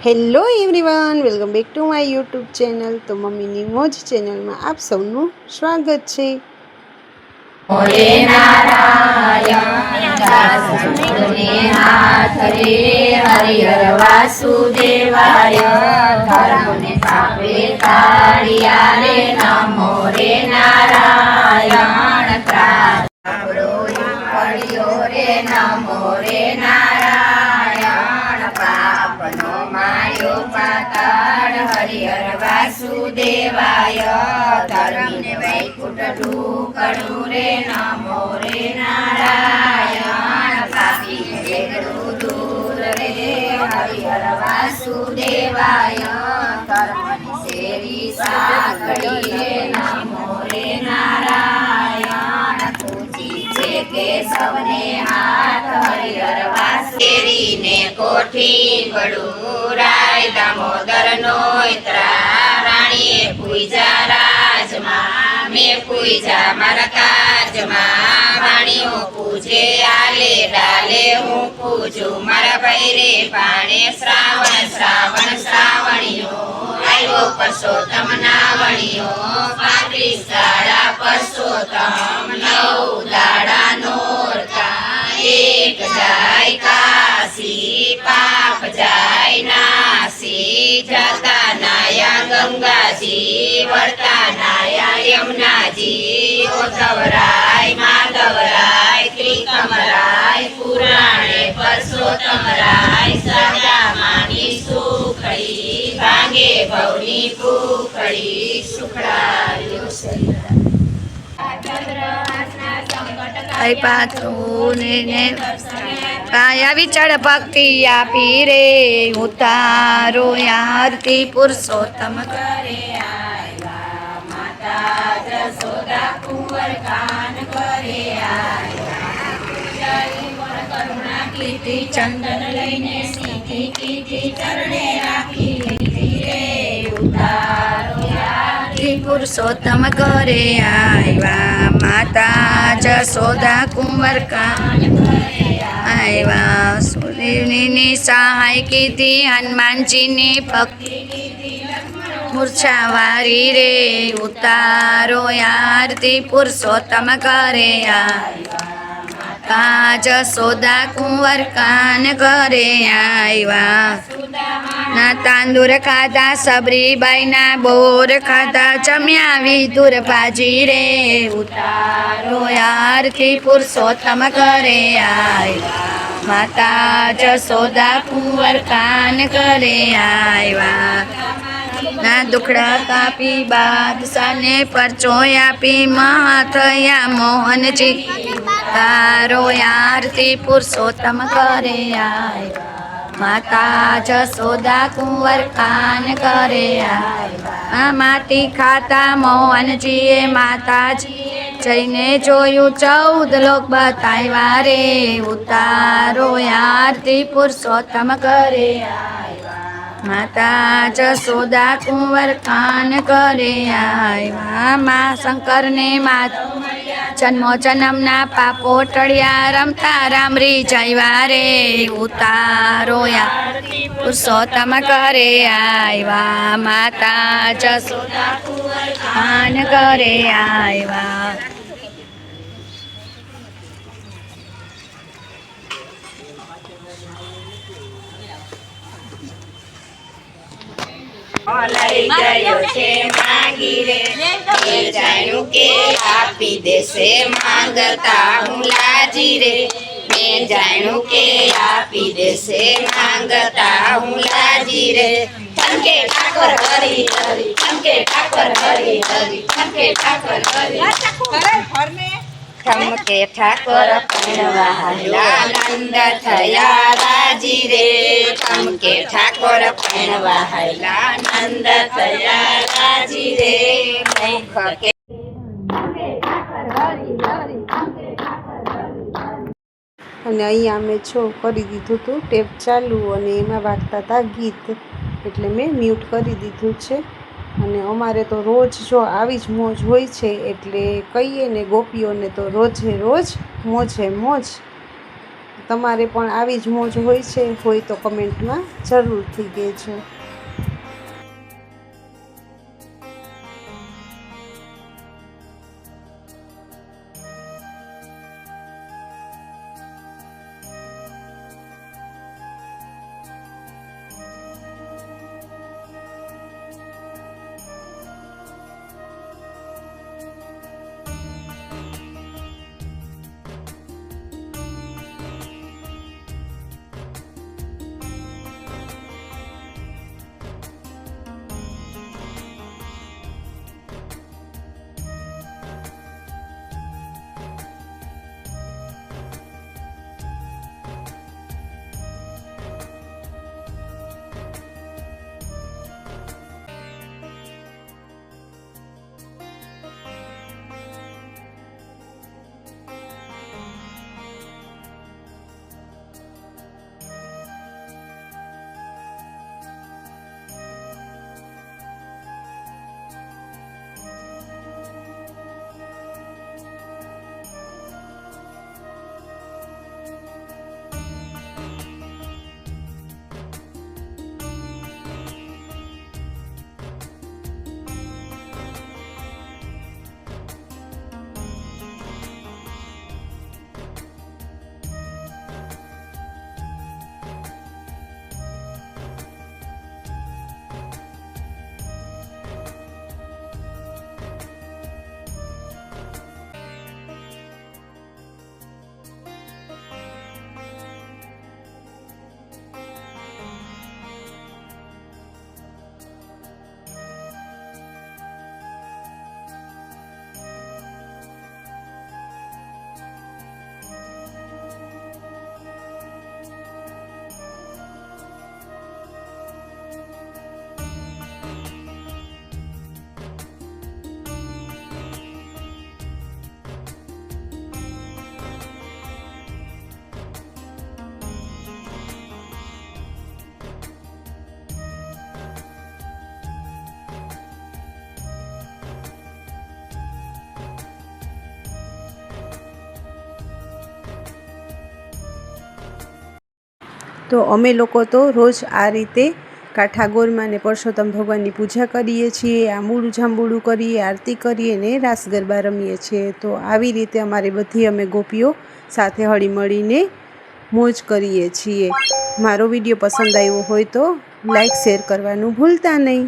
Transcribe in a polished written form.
Hello everyone, welcome back to my YouTube channel. તો મમ્મીની મોજ ચેનલમાં આપ સૌનું સ્વાગત છે. મોરે નારાયણ દાસને હાથ રે હરિહર વાસુદેવાય ધર્મને થાપે તાળિયા રે નમો રે નારાયણ ત્રાસડો પડ્યો રે નમો રે નારાયણ પાપનો માર્યો પાતાળ હરિહર વાસુદેવાય ધર્મને વૈકુંઠ ઢૂકણું રે નમો રે નારાયણ પાપીને વેગળું દૂર રે હરિહર વાસુદેવાય ધર્મની શેરી સાંકળી રે નમો રે નારાયણ પૂજી છે કે સૌને હાથ હરિહર વાસુદેવીને કોઠી બડુરાય દામોદર નો રાણીએ પૂજા રાજમાં મેં પૂજા મારા કાજમાં વાણીઓ પૂજે આલે ડાલે હું પૂજું મારા ભૈરે પાણે શ્રાવણીઓ આવ્યો પરસોત્તમ નાવણીઓ પાંત્રી સાડા પરસોત્તમ નવ દાડા નોરતા એક જાય કાશી પાપ જાય નાસી જતા નાયા ગંગાજી વળતા નાયા યમુનાજી ઓધવરાય માધવરાય ત્રિકમરાય પુરાણે પરસોત્તમરાય સદા માની સુખડી ભાંગે ભવની ભૂખડી સુખડાયો કાયા વિચાર ભક્તિ આપી રે ઉતારો આરતી પુરુષોત્તમ કરે આવ્યા માતા જશોદા કુંવર કાન કરે આવ્યા કરુણા કીર્તિ ચંદન લઈને સીધી કીધી ચરણે રાખી લીધી રે ઉતારો આરતી પુરુષોત્તમ કરે આવ્યા માતા જશોદા કુંવર કાન આવ્યા સુદેવની સહાય કીધી હનુમાનજીની ભક્તિ મૂર્છા વારી રે ઉતારો આરતી પુરુષોત્તમ કરે આવ્યા જશોદા કુંવર કાન કરે આવ્યા ના તાંદુર ખાધા સબરીબાઈના બોર ખાધા જમ્યા વિધુર ભાજી રે ઉતારો આરતી પુરુષોત્તમ કરે આવ્યા માતા જશોદા કુંવર કાન કરે આવ્યા ના દુખડા કાપી બાદશાહને પરચો આપી મહાથયા મોહનજી તારો આરતી પુરુષોત્તમ કરે આવ્યા માતા જશોદા કુંવર કાન કરે આવ્યા માટી ખાતા મોહનજીએ માતાજી જઈને જોયું 14 લોક બતાવ્યા રે ઉતારો આરતી પુરુષોત્તમ કરે આવ્યા માતા જશોદા કુંવર કાન કરે આવ્યા મા શંકરને માતા જન્મો જન્મના પાપો ટળ્યા રમતા રામરી જયવા રે ઉતારો પુરુષોત્તમ કરે આવ્યા માતા જશોદા કુંવર કાન કરે આવ્યા લઈ ગયો છે માગી રે એ જાણ્યું કે આપી દેશે માંગતા હું લાજી રે મેં જાણ્યું કે આપી દેશે માંગતા હું લાજી રે ચમકે ઠાકોર હરી હરી ચમકે ઠાકોર હરી હરી ચમકે ઠાકોર હરી ચમકે ઠાકોર પરણવા નંદ થયા રાજી રે ચમકે ઠાકોર પરણવા નંદ થયા રાજી રે અને અહીંયા મેં કરી દીધું હતું ટેપ ચાલુ અને એમાં વાગતા હતા ગીત, એટલે મેં મ્યુટ કરી દીધું છે. અને અમારે તો રોજ જો આવી જ મોજ હોય છે, એટલે કહીએ ને ગોપીઓને તો રોજે રોજ મોજે મોજ. તમારે પણ આવી જ મોજ હોય તો કમેન્ટમાં જરૂરથી કહેજો. તો અમે લોકો તો રોજ આ રીતે કાઠાગોરમાં ને પરસોત્તમ ભગવાનની પૂજા કરીએ છીએ, આંબુડું જાંબુડું કરીએ, આરતી કરીએ ને રાસ ગરબા રમીએ છીએ. તો આવી રીતે અમારી બધી અમે ગોપીઓ સાથે હળી મળીને મોજ કરીએ છીએ. મારો વિડીયો પસંદ આવ્યો હોય તો લાઈક શેર કરવાનું ભૂલતા નહીં.